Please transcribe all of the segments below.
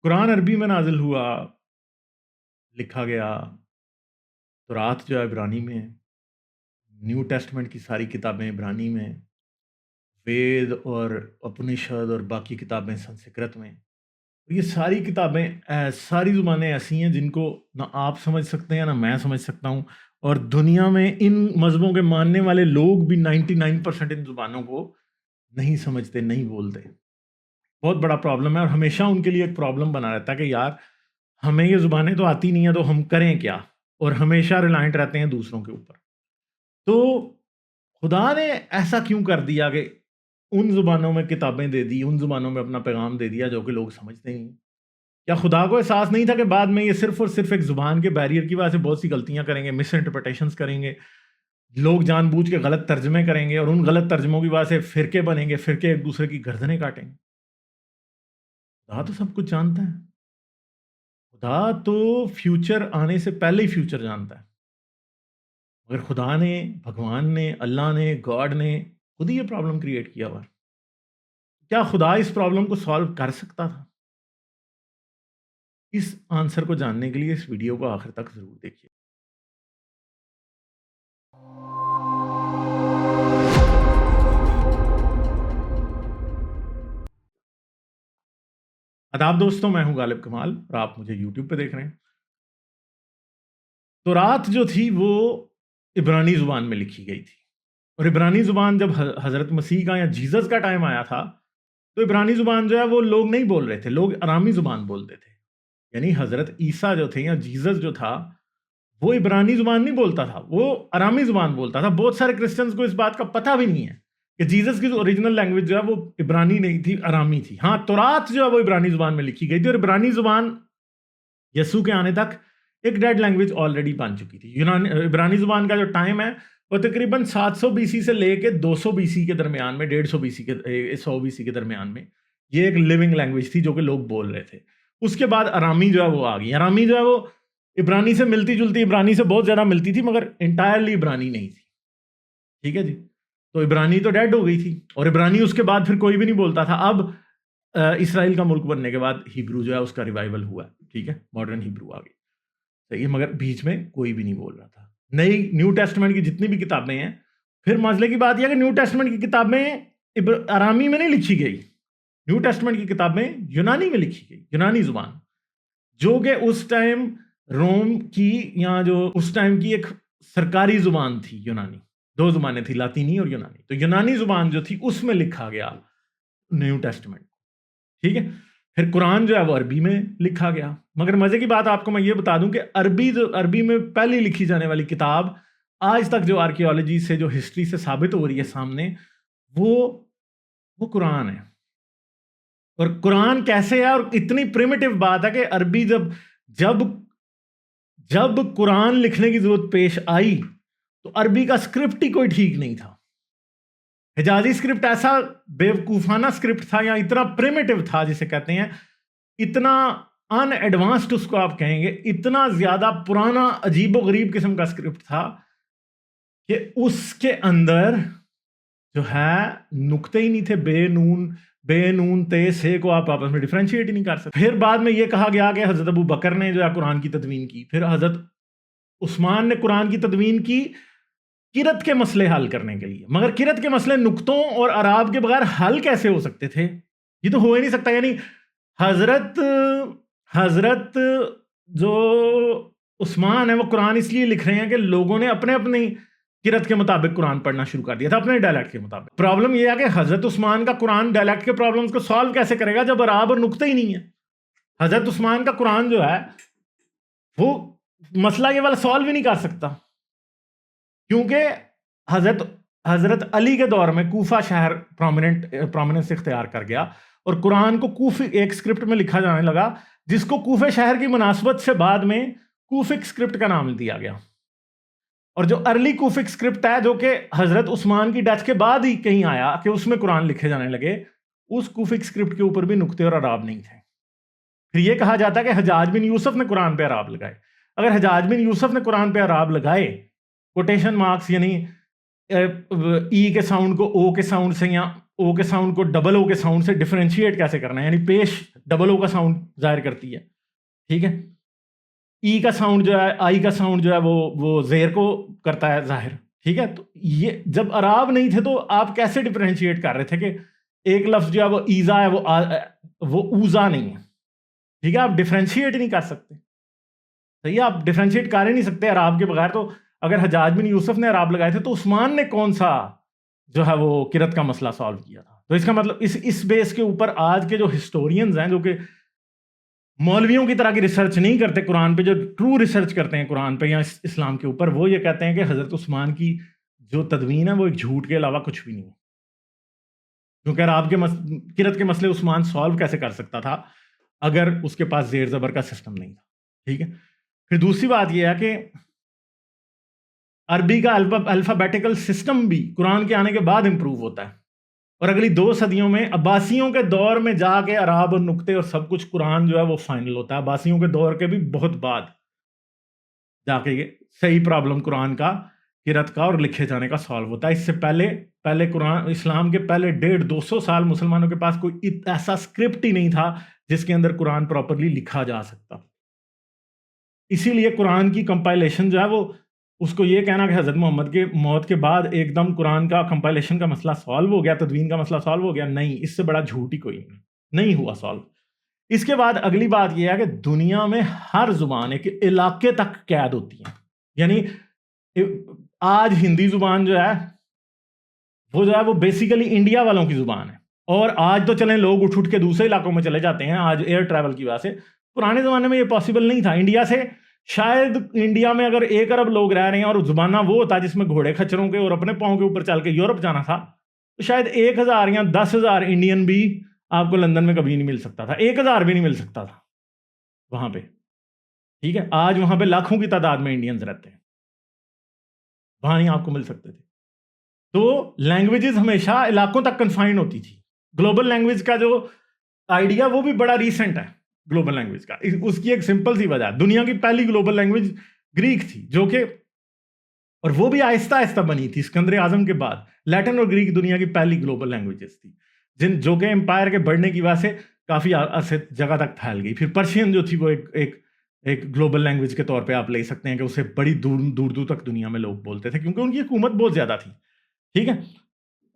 قرآن عربی میں نازل ہوا، لکھا گیا، تورات جو ہے عبرانی میں، نیو ٹیسٹمنٹ کی ساری کتابیں عبرانی میں، وید اور اپنشد اور باقی کتابیں سنسکرت میں. یہ ساری کتابیں ساری زبانیں ایسی ہیں جن کو نہ آپ سمجھ سکتے ہیں نہ میں سمجھ سکتا ہوں، اور دنیا میں ان مذہبوں کے ماننے والے لوگ بھی 99% ان زبانوں کو نہیں سمجھتے، نہیں بولتے. بہت بڑا پرابلم ہے، اور ہمیشہ ان کے لیے ایک پرابلم بنا رہتا ہے کہ یار ہمیں یہ زبانیں تو آتی نہیں ہیں تو ہم کریں کیا، اور ہمیشہ ریلائنٹ رہتے ہیں دوسروں کے اوپر. تو خدا نے ایسا کیوں کر دیا کہ ان زبانوں میں کتابیں دے دی، ان زبانوں میں اپنا پیغام دے دیا جو کہ لوگ سمجھتے نہیں؟ کیا خدا کو احساس نہیں تھا کہ بعد میں یہ صرف اور صرف ایک زبان کے بیریئر کی وجہ سے بہت سی غلطیاں کریں گے، مس انٹرپریٹیشنز کریں گے، لوگ جان بوجھ کے غلط ترجمے کریں گے، اور ان غلط ترجموں کی وجہ سے فرقے بنیں گے، فرقے ایک دوسرے کی گردنیں کاٹیں گے؟ خدا تو سب کچھ جانتا ہے. خدا تو فیوچر آنے سے پہلے ہی فیوچر جانتا ہے. مگر خدا نے، بھگوان نے، اللہ نے، گاڈ نے خود ہی یہ پرابلم کریٹ کیا ہوا. کیا خدا اس پرابلم کو سالو کر سکتا تھا؟ اس آنسر کو جاننے کے لیے اس ویڈیو کو آخر تک ضرور دیکھیے. آداب دوستوں، میں ہوں غالب کمال اور آپ مجھے یوٹیوب پہ دیکھ رہے ہیں. تورات جو تھی وہ عبرانی زبان میں لکھی گئی تھی، اور عبرانی زبان جب حضرت مسیح کا یا جیزس کا ٹائم آیا تھا تو عبرانی زبان جو ہے وہ لوگ نہیں بول رہے تھے، لوگ ارامی زبان بولتے تھے. یعنی حضرت عیسیٰ جو تھے یا جیزس جو تھا وہ عبرانی زبان نہیں بولتا تھا، وہ ارامی زبان بولتا تھا. بہت سارے کرسچنز کو اس بات کا پتہ بھی نہیں ہے کہ جیزس کی اوریجنل لینگویج جو ہے وہ عبرانی نہیں تھی، ارامی تھی. ہاں، تورات جو ہے وہ عبرانی زبان میں لکھی گئی تھی، اور عبرانی زبان یسوع کے آنے تک ایک ڈیڈ لینگویج آلریڈی بن چکی تھی. عبرانی زبان کا جو ٹائم ہے وہ تقریباً 700 بی سی سے لے کے 200 بی سی کے درمیان میں، 150 بی سی کے 100 بی سی کے درمیان میں یہ ایک لیونگ لینگویج تھی جو کہ لوگ بول رہے تھے. اس کے بعد ارامی جو ہے وہ آ گئی. ارامی جو ہے وہ عبرانی سے ملتی جلتی، عبرانی سے بہت زیادہ ملتی تھی، مگر انٹائرلی عبرانی نہیں تھی. ٹھیک ہے جی. تو عبرانی تو ڈیڈ ہو گئی تھی، اور عبرانی اس کے بعد پھر کوئی بھی نہیں بولتا تھا. اب اسرائیل کا ملک بننے کے بعد ہیبرو جو ہے اس کا ریوائول ہوا. ٹھیک ہے، ماڈرن ہیبرو آ گئی. صحیح ہے، مگر بیچ میں کوئی بھی نہیں بول رہا تھا. نیو ٹیسٹمنٹ کی جتنی بھی کتابیں ہیں، پھر مسئلے کی بات یہ ہے کہ نیو ٹیسٹمنٹ کی کتابیں ارامی میں نہیں لکھی گئی. نیو ٹیسٹمنٹ کی کتابیں یونانی میں لکھی گئی، یونانی زبان، جو کہ اس ٹائم روم کی یا جو اس ٹائم کی ایک سرکاری زبان تھی. یونانی، دو زبانیں تھی، لاطینی اور یونانی. تو یونانی زبان جو تھی اس میں لکھا گیا نیو ٹیسٹمنٹ. ٹھیک ہے. پھر قرآن جو ہے وہ عربی میں لکھا گیا. مگر مزے کی بات آپ کو میں یہ بتا دوں کہ عربی میں پہلی لکھی جانے والی کتاب آج تک جو آرکیالوجی سے، جو ہسٹری سے ثابت ہو رہی ہے سامنے، وہ قرآن ہے. اور قرآن کیسے ہے؟ اور اتنی پریمیٹیو بات ہے کہ عربی جب قرآن لکھنے کی ضرورت پیش آئی تو عربی کا اسکرپٹ ہی کوئی ٹھیک نہیں تھا. حجازی اسکرپٹ ایسا بیوقوفانہ اسکرپٹ تھا، یا اتنا پریمیٹیو تھا جسے کہتے ہیں، اتنا ان ایڈوانسڈ اس کو آپ کہیں گے، اتنا زیادہ پرانا عجیب و غریب قسم کا اسکرپٹ تھا کہ اس کے اندر جو ہے نقطے ہی نہیں تھے. بے نون تے سے کو آپ آپس میں ڈیفرینشیٹ ہی نہیں کر سکتے. پھر بعد میں یہ کہا گیا کہ حضرت ابو بکر نے جو ہے قرآن کی تدوین کی، پھر حضرت عثمان نے قرآن کی تدوین کی قرت کے مسئلے حل کرنے کے لیے. مگر قرت کے مسئلے نقطوں اور اعراب کے بغیر حل کیسے ہو سکتے تھے؟ یہ تو ہو ہی نہیں سکتا. یعنی حضرت جو عثمان ہے وہ قرآن اس لیے لکھ رہے ہیں کہ لوگوں نے اپنے قرت کے مطابق قرآن پڑھنا شروع کر دیا تھا، اپنے ڈائلیکٹ کے مطابق. پرابلم یہ ہے کہ حضرت عثمان کا قرآن ڈائلیکٹ کے پرابلمز کو سالو کیسے کرے گا جب اعراب اور نقطے ہی نہیں ہے؟ حضرت عثمان کا قرآن جو ہے وہ مسئلہ یہ والا سالو ہی نہیں کر سکتا، کیونکہ حضرت علی کے دور میں کوفہ شہر پرومیننس اختیار کر گیا، اور قرآن کو کوفی ایک اسکرپٹ میں لکھا جانے لگا جس کو کوفہ شہر کی مناسبت سے بعد میں کوفک اسکرپٹ کا نام دیا گیا. اور جو ارلی کوفک اسکرپٹ ہے، جو کہ حضرت عثمان کی ڈیتھ کے بعد ہی کہیں آیا کہ اس میں قرآن لکھے جانے لگے، اس کوفک اسکرپٹ کے اوپر بھی نقطے اور اعراب نہیں تھے. پھر یہ کہا جاتا ہے کہ حجاج بن یوسف نے قرآن پہ اعراب لگائے. اگر حجاج بن یوسف نے قرآن پہ اعراب لگائے، کوٹیشن مارکس یعنی ای کے ساؤنڈ کو او کے ساؤنڈ سے یا او کے ساؤنڈ کو ڈبل او کے ساؤنڈ سے ڈفرینشیٹ کیسے کرنا ہے، یعنی پیش ڈبل او کا ساؤنڈ ظاہر کرتی ہے، ٹھیک ہے، ای کا ساؤنڈ جو ہے، آئی کا ساؤنڈ جو ہے وہ زیر کو کرتا ہے ظاہر، ٹھیک ہے. تو یہ جب عراب نہیں تھے تو آپ کیسے ڈفرینشیٹ کر رہے تھے کہ ایک لفظ جو ہے وہ ایزا ہے وہ اوزا نہیں ہے، ٹھیک ہے، آپ ڈفرینشیٹ نہیں کر سکتے، صحیح ہے، آپ ڈفرینشیٹ کر ہی نہیں سکتے عراب کے بغیر. تو اگر حجاج بن یوسف نے عراب لگائے تھے تو عثمان نے کون سا جو ہے وہ قرت کا مسئلہ سالو کیا تھا؟ تو اس کا مطلب اس بیس کے اوپر آج کے جو ہسٹورینز ہیں، جو کہ مولویوں کی طرح کی ریسرچ نہیں کرتے قرآن پہ، جو ٹرو ریسرچ کرتے ہیں قرآن پہ یا اسلام کے اوپر، وہ یہ کہتے ہیں کہ حضرت عثمان کی جو تدوین ہے وہ ایک جھوٹ کے علاوہ کچھ بھی نہیں ہے، کیونکہ عراب کے قرت کے مسئلے عثمان سالو کیسے کر سکتا تھا اگر اس کے پاس زیر زبر کا سسٹم نہیں تھا، ٹھیک ہے. پھر دوسری بات یہ ہے کہ عربی کا الفابیٹیکل سسٹم بھی قرآن کے آنے کے بعد امپروو ہوتا ہے، اور اگلی 2 صدیوں میں عباسیوں کے دور میں جا کے عراب اور نقطے اور سب کچھ قرآن جو ہے وہ فائنل ہوتا ہے. عباسیوں کے دور کے بھی بہت بعد جا کے یہ صحیح پرابلم قرآن کا، قرت کا اور لکھے جانے کا سالو ہوتا ہے. اس سے پہلے قرآن، اسلام کے پہلے 150-200 سال مسلمانوں کے پاس کوئی ایسا اسکرپٹ ہی نہیں تھا جس کے اندر قرآن پراپرلی لکھا جا سکتا. اسی لیے قرآن کی کمپائلیشن جو ہے وہ، اس کو یہ کہنا کہ حضرت محمد کے موت کے بعد ایک دم قرآن کا کمپائلیشن کا مسئلہ سالو ہو گیا، تدوین کا مسئلہ سالو ہو گیا، نہیں، اس سے بڑا جھوٹ ہی کوئی نہیں ہوا سالو. اس کے بعد اگلی بات یہ ہے کہ دنیا میں ہر زبان ایک علاقے تک قید ہوتی ہے. یعنی آج ہندی زبان جو ہے وہ بیسیکلی انڈیا والوں کی زبان ہے، اور آج تو چلیں لوگ اٹھ کے دوسرے علاقوں میں چلے جاتے ہیں آج ایئر ٹریول کی وجہ سے. پرانے زمانے میں یہ پاسبل نہیں تھا. انڈیا سے شاید انڈیا میں اگر 1 ارب لوگ رہ رہے ہیں اور زمانہ وہ ہوتا جس میں گھوڑے کھچروں کے اور اپنے پاؤں کے اوپر چل کے یورپ جانا تھا، تو شاید 1000 یا 10,000 انڈین بھی آپ کو لندن میں کبھی نہیں مل سکتا تھا، 1000 بھی نہیں مل سکتا تھا وہاں پہ، ٹھیک ہے. آج وہاں پہ لاکھوں کی تعداد میں انڈینز رہتے ہیں، وہاں نہیں آپ کو مل سکتے تھے. تو لینگویجز ہمیشہ علاقوں تک کنفائنڈ ہوتی تھی. گلوبل لینگویج کا جو آئیڈیا وہ بھی بڑا ریسنٹ ہے. گلوبل لینگویج کا اس کی ایک سمپل سی وجہ ہے، دنیا کی پہلی گلوبل لینگویج گریک تھی، جو کہ، اور وہ بھی آہستہ آہستہ بنی تھی اسکندر اعظم کے بعد. لیٹن اور گریک دنیا کی پہلی گلوبل لینگویجز تھی، جو کہ امپائر کے بڑھنے کی وجہ سے کافی عرصے جگہ تک پھیل گئی. پھر پرشین جو تھی وہ ایک گلوبل لینگویج کے طور پہ آپ لے سکتے ہیں کہ اسے بڑی دور تک دنیا میں لوگ بولتے تھے کیونکہ ان کی حکومت بہت زیادہ تھی، ٹھیک ہے.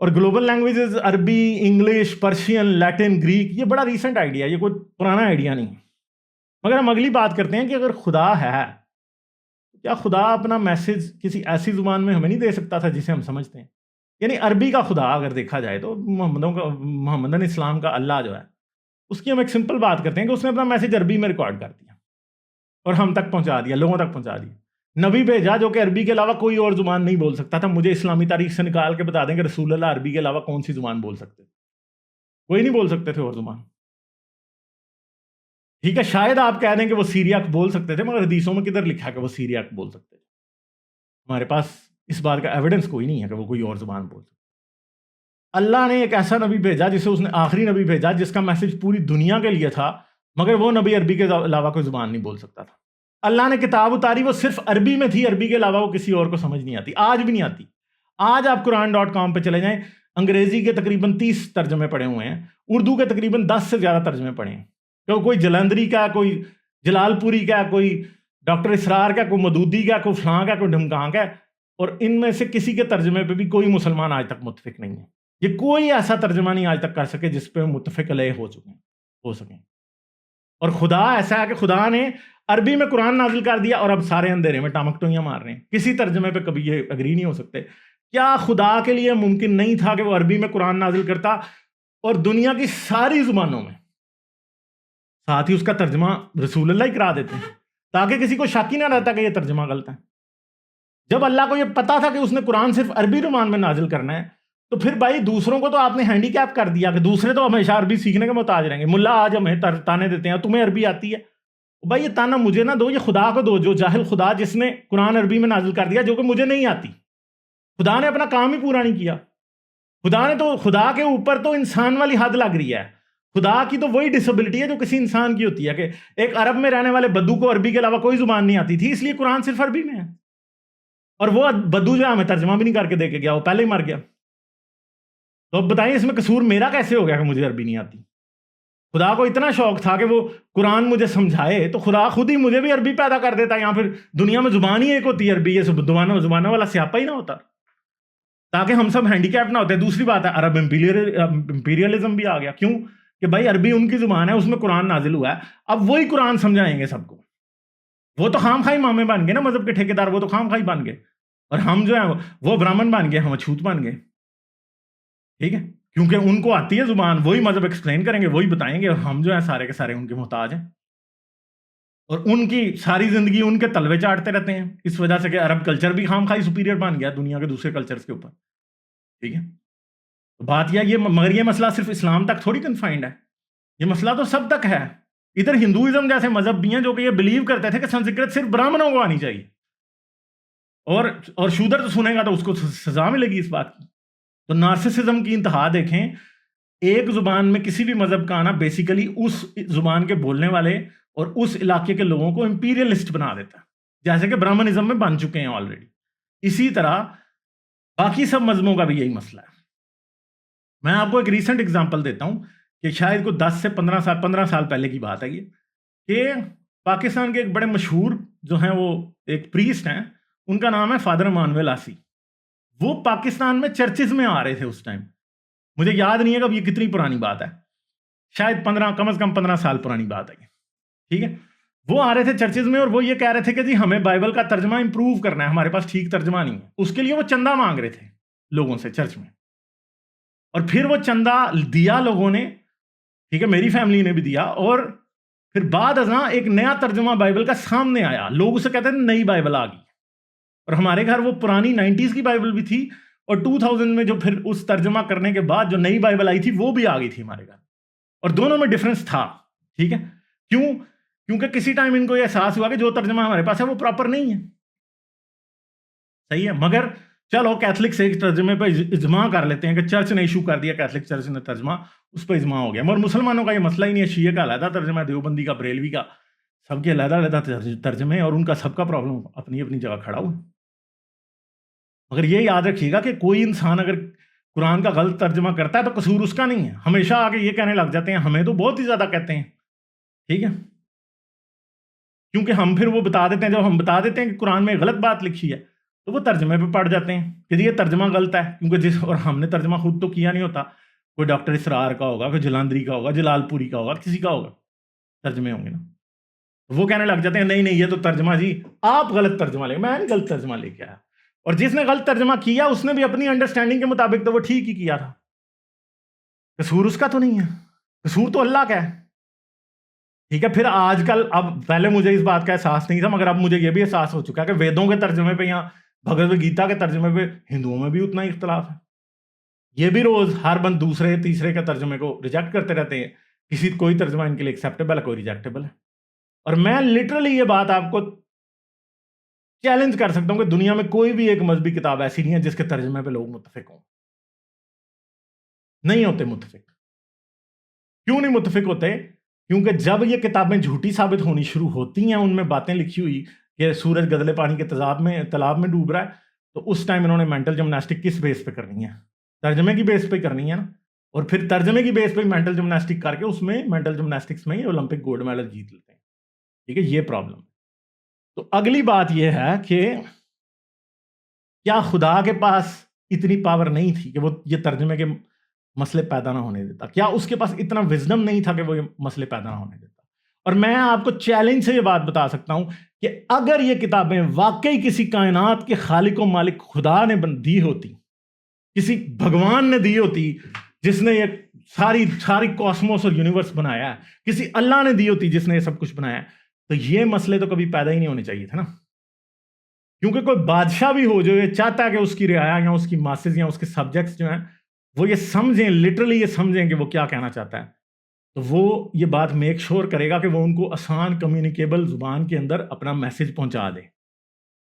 اور گلوبل لینگویجز عربی، انگلش، پرشین، لیٹن، گریک، یہ بڑا ریسنٹ آئیڈیا، یہ کوئی پرانا آئیڈیا نہیں. مگر ہم اگلی بات کرتے ہیں کہ اگر خدا ہے، کیا خدا اپنا میسج کسی ایسی زبان میں ہمیں نہیں دے سکتا تھا جسے ہم سمجھتے ہیں؟ یعنی عربی کا خدا اگر دیکھا جائے تو محمدن اسلام کا اللہ جو ہے، اس کی ہم ایک سمپل بات کرتے ہیں کہ اس نے اپنا میسج عربی میں ریکارڈ کر دیا اور ہم تک پہنچا دیا، لوگوں تک پہنچا دیا. نبی بھیجا جو کہ عربی کے علاوہ کوئی اور زبان نہیں بول سکتا تھا. مجھے اسلامی تاریخ سے نکال کے بتا دیں کہ رسول اللہ عربی کے علاوہ کون سی زبان بول سکتے؟ کوئی نہیں بول سکتے تھے اور زبان، ٹھیک ہے. شاید آپ کہہ دیں کہ وہ سیریاک بول سکتے تھے، مگر حدیثوں میں کدھر لکھا کہ وہ سیریاک بول سکتے تھے؟ ہمارے پاس اس بات کا ایویڈنس کوئی نہیں ہے کہ وہ کوئی اور زبان بول سکتے. اللہ نے ایک ایسا نبی بھیجا جسے اس نے آخری نبی بھیجا جس کا میسج پوری دنیا کے لیے تھا، مگر وہ نبی عربی کے علاوہ کوئی زبان نہیں بول سکتا تھا. اللہ نے کتاب اتاری، وہ صرف عربی میں تھی، عربی کے علاوہ وہ کسی اور کو سمجھ نہیں آتی، آج بھی نہیں آتی. آج آپ قرآن.com پہ چلے جائیں، انگریزی کے تقریباً 30 ترجمے پڑے ہوئے ہیں، اردو کے تقریباً 10 سے زیادہ ترجمے پڑے ہیں. کوئی جلندری کا، کوئی جلال پوری کا، کوئی ڈاکٹر اسرار کا، کوئی مدودی کا، کوئی فلاں کا، کوئی ڈھمکاں کا، اور ان میں سے کسی کے ترجمے پہ بھی کوئی مسلمان آج تک متفق نہیں ہے. یہ کوئی ایسا ترجمہ نہیں آج تک کر سکے جس پہ متفق علیہ ہو سکیں. اور خدا ایسا ہے کہ خدا نے عربی میں قرآن نازل کر دیا اور اب سارے اندھیرے میں ٹامکٹوئیاں مار رہے ہیں، کسی ترجمے پہ کبھی یہ اگری نہیں ہو سکتے. کیا خدا کے لیے ممکن نہیں تھا کہ وہ عربی میں قرآن نازل کرتا اور دنیا کی ساری زبانوں میں ساتھ ہی اس کا ترجمہ رسول اللہ ہی کرا دیتے ہیں تاکہ کسی کو شک ہی نہ رہتا کہ یہ ترجمہ غلط ہے؟ جب اللہ کو یہ پتا تھا کہ اس نے قرآن صرف عربی زبان میں نازل کرنا ہے، تو پھر بھائی دوسروں کو تو آپ نے ہینڈی کیپ کر دیا کہ دوسرے تو ہمیشہ عربی سیکھنے کے محتاج رہیں گے. ملا آج ہمیں تانے دیتے ہیں تمہیں عربی آتی ہے، بھائی یہ تانا مجھے نہ دو، یہ خدا کو دو، جو جاہل خدا جس نے قرآن عربی میں نازل کر دیا جو کہ مجھے نہیں آتی. خدا نے اپنا کام ہی پورا نہیں کیا. خدا کے اوپر تو انسان والی حد لگ رہی ہے. خدا کی تو وہی ڈسیبلٹی ہے جو کسی انسان کی ہوتی ہے کہ ایک عرب میں رہنے والے بدو کو عربی کے علاوہ کوئی زبان نہیں آتی تھی، اس لیے قرآن صرف عربی میں ہے. اور وہ بدو جو ہمیں ترجمہ بھی نہیں کر کے دے کے گیا، وہ پہلے ہی مر گیا. تو اب بتائیں اس میں قصور میرا کیسے ہو گیا کہ مجھے عربی نہیں آتی؟ خدا کو اتنا شوق تھا کہ وہ قرآن مجھے سمجھائے تو خدا خود ہی مجھے بھی عربی پیدا کر دیتا، یا پھر دنیا میں زبان ہی ایک ہوتی ہے عربی، یہ زبانوں والا سیاپا ہی نہ ہوتا تاکہ ہم سب ہینڈی کیپ نہ ہوتے۔ دوسری بات ہے عرب امپیریلزم بھی آ گیا، کیوں کہ بھائی عربی ان کی زبان ہے، اس میں قرآن نازل ہوا ہے، اب وہی قرآن سمجھائیں گے سب کو۔ وہ تو خام خواہ مامے بن گئے نا مذہب کے ٹھیکیدار، وہ تو خام خواہ بن گئے، اور ہم جو ہیں وہ برہمن بن گئے، ہم اچھوت بن گئے، ٹھیک ہے، کیونکہ ان کو آتی ہے زبان، وہی مذہب ایکسپلین کریں گے، وہی بتائیں گے، اور ہم جو ہیں سارے کے سارے ان کے محتاج ہیں، اور ان کی ساری زندگی ان کے تلوے چاٹتے رہتے ہیں، اس وجہ سے کہ عرب کلچر بھی خام خواہ سپیریئر بن گیا دنیا کے دوسرے کلچرز کے اوپر، ٹھیک ہے۔ تو بات یہ مگر یہ مسئلہ صرف اسلام تک تھوڑی کنفائنڈ ہے، یہ مسئلہ تو سب تک ہے۔ ادھر ہندوازم جیسے مذہب بھی ہیں جو کہ یہ بلیو کرتے تھے کہ سنسکرت صرف برہمنوں کو آنی چاہیے، اور شودر تو سنے گا تو اس کو سزا ملے گی اس بات کی۔ تو نارسسزم کی انتہا دیکھیں، ایک زبان میں کسی بھی مذہب کا آنا بیسیکلی اس زبان کے بولنے والے اور اس علاقے کے لوگوں کو امپیریلسٹ بنا دیتا ہے، جیسے کہ برہمنزم میں بن چکے ہیں آلریڈی۔ اسی طرح باقی سب مذہبوں کا بھی یہی مسئلہ ہے۔ میں آپ کو ایک ریسنٹ اگزامپل دیتا ہوں کہ شاید کو 10 سے 15 سال پہلے کی بات ہے یہ، کہ پاکستان کے ایک بڑے مشہور جو ہیں وہ ایک پریسٹ ہیں، ان کا نام ہے فادر امانویل آسی۔ وہ پاکستان میں چرچز میں آ رہے تھے اس ٹائم، مجھے یاد نہیں ہے کہ اب یہ کتنی پرانی بات ہے، شاید کم از کم 15 سال پرانی بات ہے یہ، ٹھیک ہے۔ وہ آ رہے تھے چرچز میں اور وہ یہ کہہ رہے تھے کہ جی ہمیں بائبل کا ترجمہ امپروو کرنا ہے، ہمارے پاس ٹھیک ترجمہ نہیں ہے۔ اس کے لیے وہ چندہ مانگ رہے تھے لوگوں سے چرچ میں، اور پھر وہ چندہ دیا لوگوں نے، ٹھیک ہے، میری فیملی نے بھی دیا، اور پھر بعد ازاں ایک نیا ترجمہ بائبل کا سامنے آیا، لوگ اسے کہتے ہیں نئی بائبل آ گئی، اور ہمارے گھر وہ پرانی 90s کی بائبل بھی تھی، اور 2000 میں جو پھر اس ترجمہ کرنے کے بعد جو نئی بائبل آئی تھی وہ بھی آ گئی تھی ہمارے گھر، اور دونوں میں ڈفرنس تھا، ٹھیک ہے۔ کیونکہ کسی ٹائم ان کو یہ احساس ہوا کہ جو ترجمہ ہمارے پاس ہے وہ پراپر نہیں ہے، صحیح ہے، مگر چلو کیتھلک سے ایک ترجمے پہ اجماع کر لیتے ہیں کہ چرچ نے ایشو کر دیا، کیتھلک چرچ نے ترجمہ، اس پہ اجماع ہو گیا، مگر مسلمانوں کا یہ مسئلہ ہی نہیں ہے، شیعہ کا علیحدہ ترجمہ ہے، دیوبندی کا، بریلوی کا، سب کے علیحدہ علیحدہ ترجمے، اور ان کا سب کا پرابلم اپنی اپنی جگہ کھڑا ہوا۔ مگر یہ یاد رکھیے گا کہ کوئی انسان اگر قرآن کا غلط ترجمہ کرتا ہے تو قصور اس کا نہیں ہے، ہمیشہ آگے یہ کہنے لگ جاتے ہیں ہمیں تو بہت ہی زیادہ کہتے ہیں، ٹھیک ہے، کیونکہ ہم پھر وہ بتا دیتے ہیں، جب ہم بتا دیتے ہیں کہ قرآن میں غلط بات لکھی ہے تو وہ ترجمے پہ پڑ جاتے ہیں کہ یہ ترجمہ غلط ہے، کیونکہ اور ہم نے ترجمہ خود تو کیا نہیں ہوتا، کوئی ڈاکٹر اسرار کا ہوگا، کوئی جلندری کا ہوگا، جلال پوری کا ہوگا، کسی کا ہوگا، ترجمے ہوں گے نا، وہ کہنے لگ جاتے ہیں نہیں یہ تو ترجمہ جی آپ غلط ترجمہ لے، میں نہیں غلط ترجمہ لے کے آیا، اور جس نے غلط ترجمہ کیا اس نے بھی اپنی انڈرسٹینڈنگ کے مطابق تو وہ ٹھیک ہی کیا تھا، قصور اس کا تو نہیں ہے، قصور تو اللہ کا ہے، ٹھیک ہے۔ پھر آج کل، اب پہلے مجھے اس بات کا احساس نہیں تھا، مگر اب مجھے یہ بھی احساس ہو چکا ہے کہ ویدوں کے ترجمے پہ یا بھگوت گیتا کے ترجمے پہ ہندوؤں میں بھی اتنا ہی اختلاف ہے، یہ بھی روز ہر بند دوسرے تیسرے کے ترجمے کو ریجیکٹ کرتے رہتے ہیں، کوئی ترجمہ ان کے لیے ایکسیپٹیبل ہے، کوئی ریجیکٹیبل ہے، اور میں لٹرلی یہ بات آپ کو چیلنج کر سکتا ہوں کہ دنیا میں کوئی بھی ایک مذہبی کتاب ایسی نہیں ہے جس کے ترجمے پہ لوگ متفق ہوں، نہیں ہوتے متفق۔ کیوں نہیں متفق ہوتے؟ کیونکہ جب یہ کتابیں جھوٹی ثابت ہونی شروع ہوتی ہیں، ان میں باتیں لکھی ہوئی کہ سورج گدلے پانی کے تالاب میں ڈوب رہا ہے، تو اس ٹائم انہوں نے مینٹل جمناسٹک کس بیس پہ کرنی ہے؟ ترجمے کی بیس پہ کرنی ہے نا، اور پھر ترجمے کی بیس پہ مینٹل جمناسٹک کر کے اس میں مینٹل جمناسٹکس میں اولمپک گولڈ میڈل جیت لیتے ہیں، ٹھیک ہے، یہ پرابلم۔ تو اگلی بات یہ ہے کہ کیا خدا کے پاس اتنی پاور نہیں تھی کہ وہ یہ ترجمے کے مسئلے پیدا نہ ہونے دیتا؟ کیا اس کے پاس اتنا وزڈم نہیں تھا کہ وہ یہ مسئلے پیدا نہ ہونے دیتا؟ اور میں آپ کو چیلنج سے یہ بات بتا سکتا ہوں کہ اگر یہ کتابیں واقعی کسی کائنات کے خالق و مالک خدا نے دی ہوتی، کسی بھگوان نے دی ہوتی جس نے یہ ساری کاسموس اور یونیورس بنایا ہے، کسی اللہ نے دی ہوتی جس نے یہ سب کچھ بنایا ہے، تو یہ مسئلے تو کبھی پیدا ہی نہیں ہونے چاہیے تھے نا، کیونکہ کوئی بادشاہ بھی ہو جو یہ چاہتا ہے کہ اس کی رعایا یا اس کی ماسز یا اس کے سبجیکٹس جو ہیں وہ یہ سمجھیں، لٹرلی یہ سمجھیں کہ وہ کیا کہنا چاہتا ہے، تو وہ یہ بات میک شور کرے گا کہ وہ ان کو آسان کمیونیکیبل زبان کے اندر اپنا میسج پہنچا دے،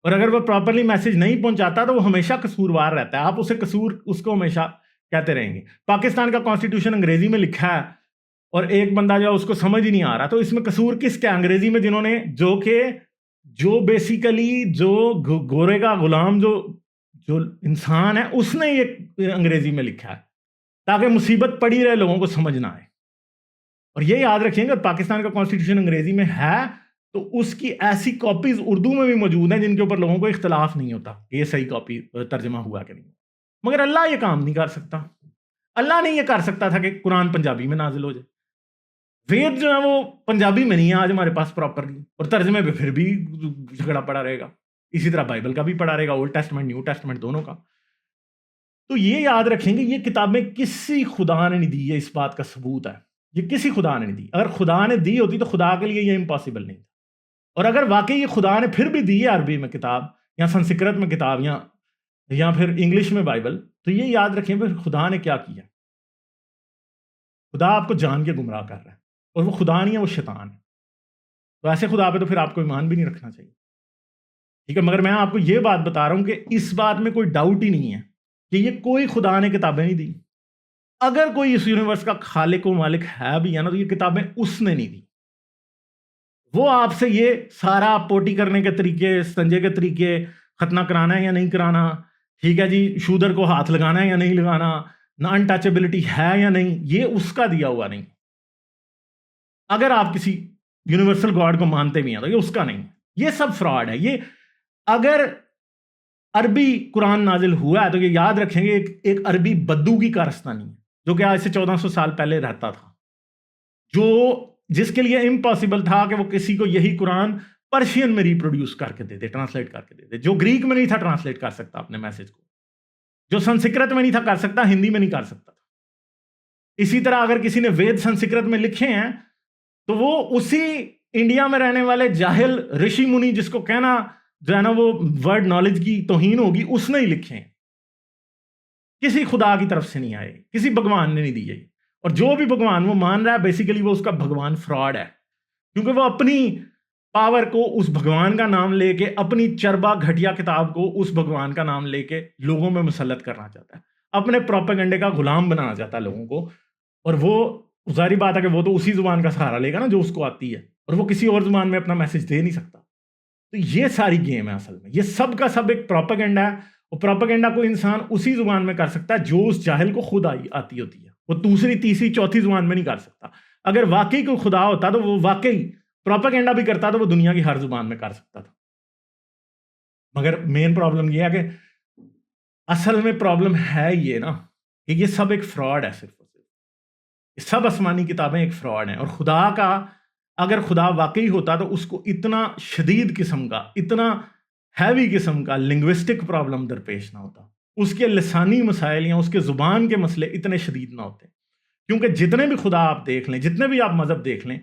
اور اگر وہ پراپرلی میسج نہیں پہنچاتا تو وہ ہمیشہ قصوروار رہتا ہے، آپ اس کو ہمیشہ کہتے رہیں گے۔ پاکستان کا کانسٹیٹیوشن انگریزی میں لکھا ہے اور ایک بندہ جو اس کو سمجھ ہی نہیں آ رہا، تو اس میں قصور کس کا؟ انگریزی میں جنہوں نے جو بیسیکلی جو گورے کا غلام جو انسان ہے اس نے یہ انگریزی میں لکھا ہے، تاکہ مصیبت پڑی رہے لوگوں کو سمجھ نہ آئے. اور یہ یاد رکھیں کہ پاکستان کا کانسٹیٹیوشن انگریزی میں ہے تو اس کی ایسی کاپیز اردو میں بھی موجود ہیں جن کے اوپر لوگوں کو اختلاف نہیں ہوتا کہ یہ صحیح کاپی ترجمہ ہوا کہ نہیں. مگر اللہ یہ کام نہیں کر سکتا. اللہ نے یہ کر سکتا تھا کہ قرآن پنجابی میں نازل ہو جائے. وید جو ہے وہ پنجابی میں نہیں ہے آج ہمارے پاس پراپرلی, اور ترجمے پہ پھر بھی جھگڑا پڑا رہے گا. اسی طرح بائبل کا بھی پڑا رہے گا, اولڈ ٹیسٹمنٹ نیو ٹیسٹمنٹ دونوں کا. تو یہ یاد رکھیں گے یہ کتابیں کسی خدا نے نہیں دی, یہ اس بات کا ثبوت ہے. یہ کسی خدا نے نہیں دی. اگر خدا نے دی ہوتی تو خدا کے لیے یہ امپاسبل نہیں تھا. اور اگر واقعی یہ خدا نے پھر بھی دی ہے عربی میں کتاب یا سنسکرت میں کتاب یا پھر انگلش میں بائبل, تو یہ یاد رکھیں پھر خدا نے کیا کیا. خدا آپ کو جان کے گمراہ کر رہا ہے, اور وہ خدا نہیں ہے, وہ شیطان ہے. تو ایسے خدا پہ تو پھر آپ کو ایمان بھی نہیں رکھنا چاہیے. ٹھیک ہے, مگر میں آپ کو یہ بات بتا رہا ہوں کہ اس بات میں کوئی ڈاؤٹ ہی نہیں ہے کہ یہ کوئی خدا نے کتابیں نہیں دی. اگر کوئی اس یونیورس کا خالق و مالک ہے بھی ہے نا, تو یہ کتابیں اس نے نہیں دی. وہ آپ سے یہ سارا پوٹی کرنے کے طریقے, استنجے کے طریقے, ختنہ کرانا ہے یا نہیں کرانا, ٹھیک ہے جی, شودر کو ہاتھ لگانا ہے یا نہیں لگانا, نہ انٹچیبلٹی ہے یا نہیں, یہ اس کا دیا ہوا نہیں. اگر آپ کسی یونیورسل گاڈ کو مانتے بھی ہیں تو یہ اس کا نہیں. یہ سب فراڈ ہے. یہ اگر عربی قرآن نازل ہوا ہے تو یہ یاد رکھیں گے ایک عربی بدو کی کارستانی ہے جو کہ آج سے 1400 سال پہلے رہتا تھا, جس کے لیے امپاسبل تھا کہ وہ کسی کو یہی قرآن پرشین میں ریپروڈیوس کر کے دے دے, ٹرانسلیٹ کر کے دے دے. جو گریک میں نہیں تھا ٹرانسلیٹ کر سکتا اپنے میسج کو, جو سنسکرت میں نہیں تھا کر سکتا, ہندی میں نہیں کر سکتا تھا. اسی طرح اگر کسی نے وید سنسکرت میں لکھے ہیں تو وہ اسی انڈیا میں رہنے والے جاہل رشی منی, جس کو کہنا جو ہے نا وہ ورڈ نالج کی توہین ہوگی, اس نے ہی لکھے ہیں. کسی خدا کی طرف سے نہیں آئے, کسی بھگوان نے نہیں دی ہے. اور جو بھی بھگوان وہ مان رہا ہے بیسیکلی وہ اس کا بھگوان فراڈ ہے, کیونکہ وہ اپنی پاور کو اس بھگوان کا نام لے کے, اپنی چربا گھٹیا کتاب کو اس بھگوان کا نام لے کے لوگوں میں مسلط کرنا چاہتا ہے, اپنے پروپیگنڈے کا غلام بنانا چاہتا ہے لوگوں کو. اور وہ ظاہری بات ہے کہ وہ تو اسی زبان کا سہارا لے گا نا جو اس کو آتی ہے, اور وہ کسی اور زبان میں اپنا میسج دے نہیں سکتا. تو یہ ساری گیم ہے اصل میں, یہ سب کا سب ایک پروپیگنڈا ہے. اور پروپیگنڈا کو انسان اسی زبان میں کر سکتا ہے جو اس جاہل کو خود آتی ہوتی ہے. وہ دوسری تیسری چوتھی زبان میں نہیں کر سکتا. اگر واقعی کوئی خدا ہوتا تو وہ واقعی پروپیگنڈا بھی کرتا تو وہ دنیا کی ہر زبان میں کر سکتا تھا. مگر مین پرابلم یہ ہے کہ اصل میں پرابلم ہے یہ نا کہ یہ سب ایک فراڈ ہے. صرف یہ سب آسمانی کتابیں ایک فراڈ ہیں. اور خدا کا اگر خدا واقعی ہوتا تو اس کو اتنا شدید قسم کا, اتنا ہیوی قسم کا لنگوسٹک پرابلم درپیش نہ ہوتا. اس کے لسانی مسائل یا اس کے زبان کے مسئلے اتنے شدید نہ ہوتے. کیونکہ جتنے بھی خدا آپ دیکھ لیں, جتنے بھی آپ مذہب دیکھ لیں,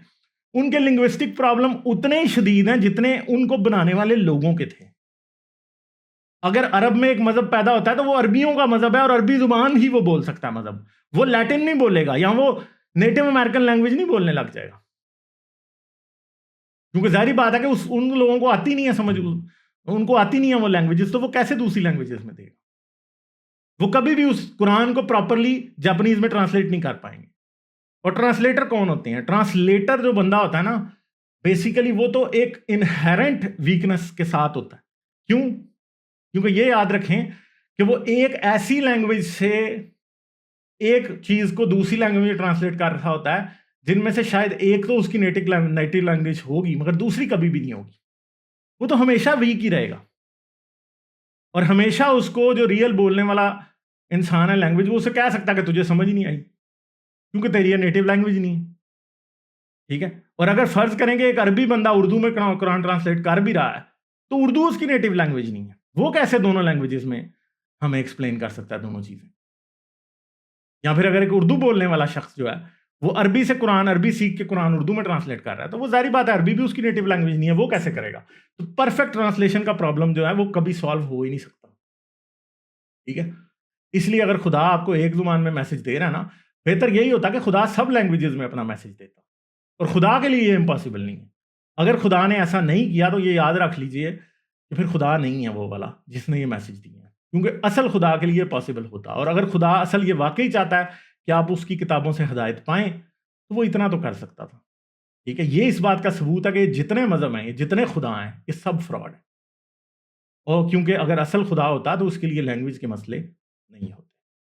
ان کے لنگوسٹک پرابلم اتنے ہی شدید ہیں جتنے ان کو بنانے والے لوگوں کے تھے. اگر عرب میں ایک مذہب پیدا ہوتا ہے تو وہ عربیوں کا مذہب ہے, اور عربی زبان ہی وہ بول سکتا ہے مذہب. وہ لیٹن نہیں بولے گا, یا وہ نیٹو امریکن لینگویج نہیں بولنے لگ جائے گا, کیونکہ ظاہری بات ہے کہ ان لوگوں کو آتی نہیں ہے سمجھ, ان کو آتی نہیں ہے وہ لینگویجز, تو وہ کیسے دوسری لینگویجز میں دے گا. وہ کبھی بھی اس قرآن کو پراپرلی جاپنیز میں ٹرانسلیٹ نہیں کر پائیں گے. اور ٹرانسلیٹر کون ہوتے ہیں؟ ٹرانسلیٹر جو بندہ ہوتا ہے نا, بیسیکلی وہ تو ایک انہیرنٹ ویکنس کے ساتھ ہوتا ہے. کیوں؟ کیونکہ یہ یاد رکھیں کہ وہ ایک ایسی لینگویج سے ایک چیز کو دوسری لینگویج میں ٹرانسلیٹ کر رہا ہوتا ہے جن میں سے شاید ایک تو اس کی نیٹو لینگویج ہوگی, مگر دوسری کبھی بھی نہیں ہوگی. وہ تو ہمیشہ ویک ہی رہے گا. اور ہمیشہ اس کو جو ریئل بولنے والا انسان ہے لینگویج, وہ اسے کہہ سکتا ہے کہ تجھے سمجھ نہیں آئی, کیونکہ تیری نیٹو لینگویج نہیں ہے. ٹھیک ہے. اور اگر فرض کریں کہ ایک عربی بندہ اردو میں قرآن ٹرانسلیٹ کر بھی رہا ہے تو اردو اس کی نیٹو لینگویج نہیں ہے. وہ کیسے دونوں لینگویجز میں ہمیں ایکسپلین کر سکتا ہے دونوں چیزیں؟ یا پھر اگر ایک اردو بولنے والا شخص جو ہے وہ عربی سے قرآن, عربی سیکھ کے قرآن اردو میں ٹرانسلیٹ کر رہا ہے, تو وہ ظاہری بات ہے عربی بھی اس کی نیٹو لینگویج نہیں ہے, وہ کیسے کرے گا؟ تو پرفیکٹ ٹرانسلیشن کا پرابلم جو ہے وہ کبھی سالو ہو ہی نہیں سکتا. ٹھیک ہے. اس لیے اگر خدا آپ کو ایک زبان میں میسج دے رہا ہے نا, بہتر یہی ہوتا کہ خدا سب لینگویجز میں اپنا میسج دیتا. اور خدا کے لیے یہ امپاسبل نہیں ہے. اگر خدا نے ایسا نہیں کیا تو یہ یاد رکھ لیجئے کہ پھر خدا نہیں ہے وہ والا جس نے یہ میسج دیا ہے, کیونکہ اصل خدا کے لیے پاسبل ہوتا. اور اگر خدا اصل یہ واقعی چاہتا ہے کہ آپ اس کی کتابوں سے ہدایت پائیں تو وہ اتنا تو کر سکتا تھا. ٹھیک ہے. یہ اس بات کا ثبوت ہے کہ جتنے مذہب ہیں, یہ جتنے خدا ہیں, یہ سب فراڈ ہیں. اور کیونکہ اگر اصل خدا ہوتا تو اس کے لیے لینگویج کے مسئلے نہیں ہوتے.